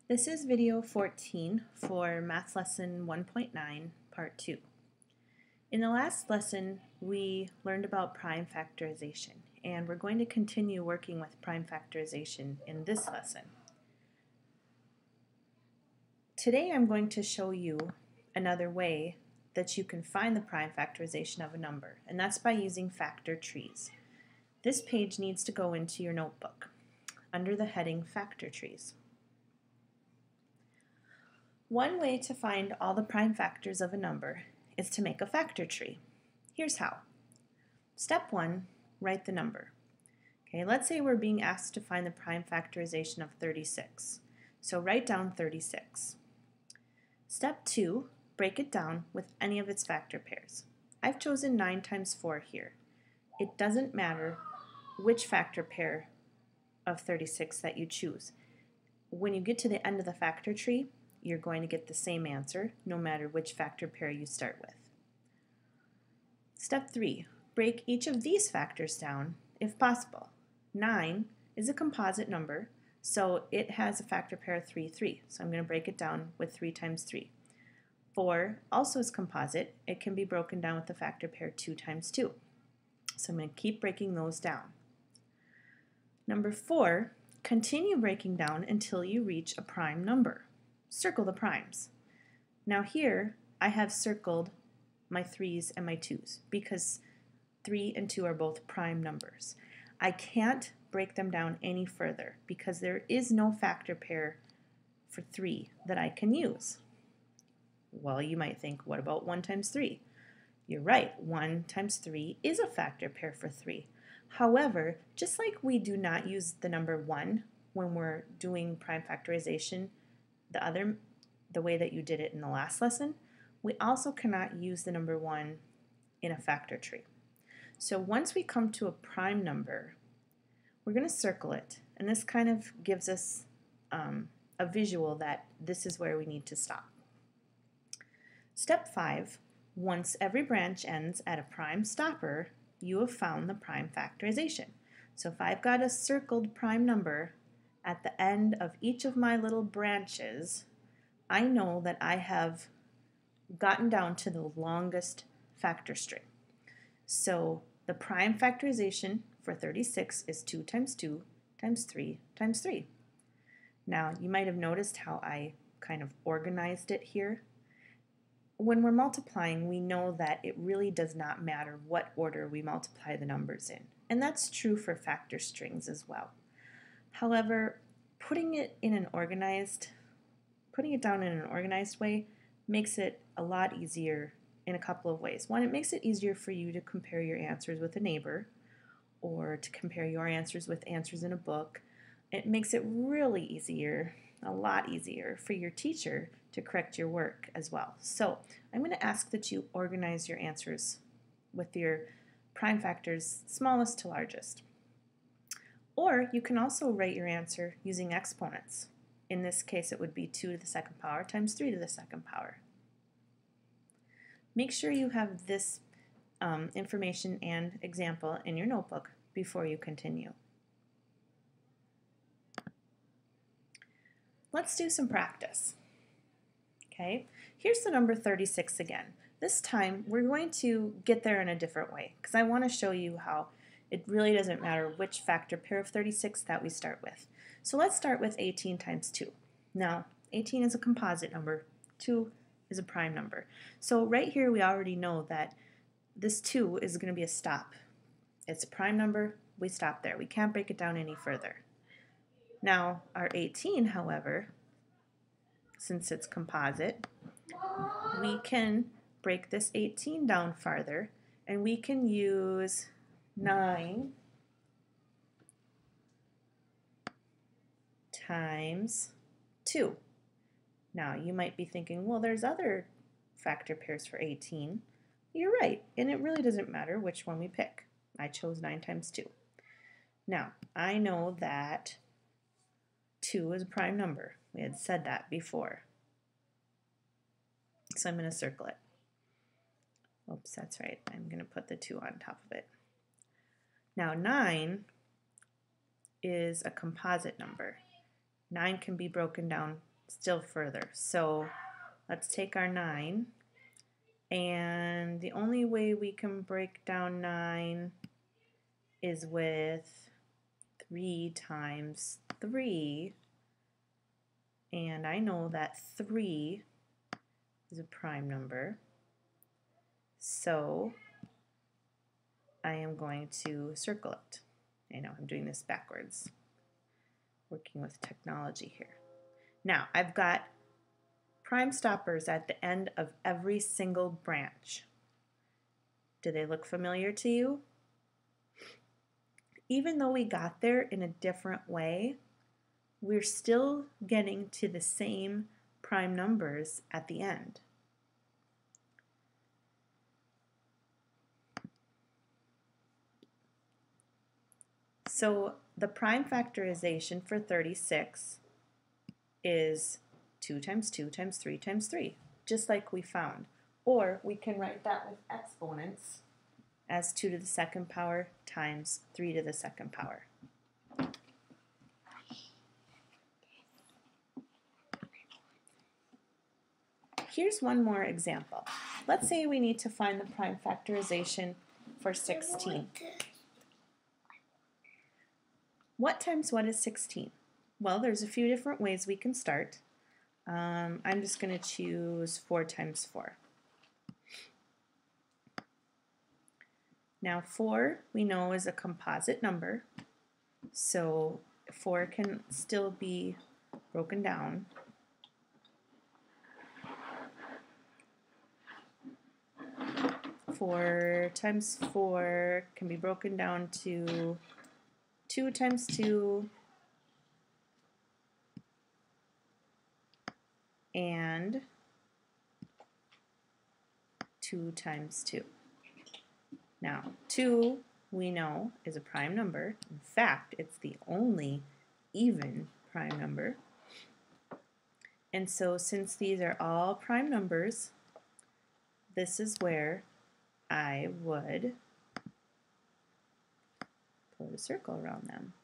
This is video 14 for Math Lesson 1.9, Part 2. In the last lesson, we learned about prime factorization, and we're going to continue working with prime factorization in this lesson. Today I'm going to show you another way that you can find the prime factorization of a number, and that's by using factor trees. This page needs to go into your notebook under the heading Factor Trees. One way to find all the prime factors of a number is to make a factor tree. Here's how. Step 1, write the number. Okay, let's say we're being asked to find the prime factorization of 36. So write down 36. Step 2, break it down with any of its factor pairs. I've chosen 9 times 4 here. It doesn't matter which factor pair of 36 that you choose. When you get to the end of the factor tree, you're going to get the same answer no matter which factor pair you start with. Step 3, break each of these factors down if possible. 9 is a composite number, so it has a factor pair of 3, 3. So I'm going to break it down with 3 times 3. 4 also is composite. It can be broken down with the factor pair 2 times 2. So I'm going to keep breaking those down. Number 4, continue breaking down until you reach a prime number. Circle the primes. Now here I have circled my 3's and my 2's because 3 and 2 are both prime numbers. I can't break them down any further because there is no factor pair for 3 that I can use. Well, you might think, what about 1 times 3? You're right, 1 times 3 is a factor pair for 3. However, just like we do not use the number 1 when we're doing prime factorization the way that you did it in the last lesson, we also cannot use the number 1 in a factor tree. So once we come to a prime number, we're going to circle it, and this kind of gives us a visual that this is where we need to stop. Step 5, once every branch ends at a prime stopper, you have found the prime factorization. So if I've got a circled prime number at the end of each of my little branches, I know that I have gotten down to the longest factor string. So the prime factorization for 36 is 2 times 2 times 3 times 3. Now you might have noticed how I kind of organized it here. When we're multiplying, we know that it really does not matter what order we multiply the numbers in, and that's true for factor strings as well. However, putting it down in an organized way makes it a lot easier in a couple of ways. One, it makes it easier for you to compare your answers with a neighbor or to compare your answers with answers in a book. It makes it really easier, a lot easier, for your teacher to correct your work as well. So I'm going to ask that you organize your answers with your prime factors smallest to largest. Or you can also write your answer using exponents. In this case, it would be 2 to the second power times 3 to the second power. Make sure you have this information and example in your notebook before you continue. Let's do some practice. Okay, here's the number 36 again. This time we're going to get there in a different way because I want to show you how it really doesn't matter which factor pair of 36 that we start with. So let's start with 18 times 2. Now, 18 is a composite number. 2 is a prime number. So right here we already know that this 2 is going to be a stop. It's a prime number. We stop there. We can't break it down any further. Now, our 18, however, since it's composite, we can break this 18 down farther, and we can use 9 times 2. Now you might be thinking, well, there's other factor pairs for 18. You're right, and it really doesn't matter which one we pick. I chose 9 times 2. Now I know that 2 is a prime number. We had said that before. So I'm going to circle it. Oops, that's right. I'm going to put the 2 on top of it. Now 9 is a composite number. 9 can be broken down still further. So let's take our 9, and the only way we can break down 9 is with 3 times 3, and I know that 3 is a prime number, so I am going to circle it. I know I'm doing this backwards, working with technology here. Now I've got prime stoppers at the end of every single branch. Do they look familiar to you? Even though we got there in a different way, we're still getting to the same prime numbers at the end. So the prime factorization for 36 is 2 times 2 times 3 times 3, just like we found. Or we can write that with exponents as 2 to the second power times 3 to the second power. Here's one more example. Let's say we need to find the prime factorization for 16. What times what is 16? Well, there's a few different ways we can start. I'm just going to choose 4 times 4. Now 4 we know is a composite number, so 4 can still be broken down. Four times 4 can be broken down to 2 times 2 and 2 times 2. Now 2 we know is a prime number. In fact, it's the only even prime number. And so since these are all prime numbers, this is where I would put a circle around them.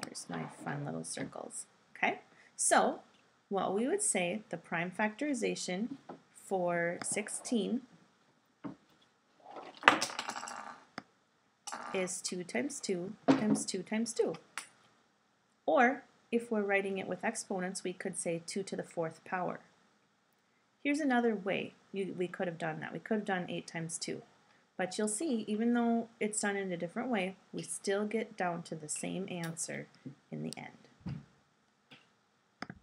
There's my fun little circles. Okay, so what we would say the prime factorization for 16 is 2 times 2 times 2 times 2. Or if we're writing it with exponents, we could say 2 to the 4th power. Here's another way we could have done that. We could have done 8 times 2. But you'll see, even though it's done in a different way, we still get down to the same answer in the end.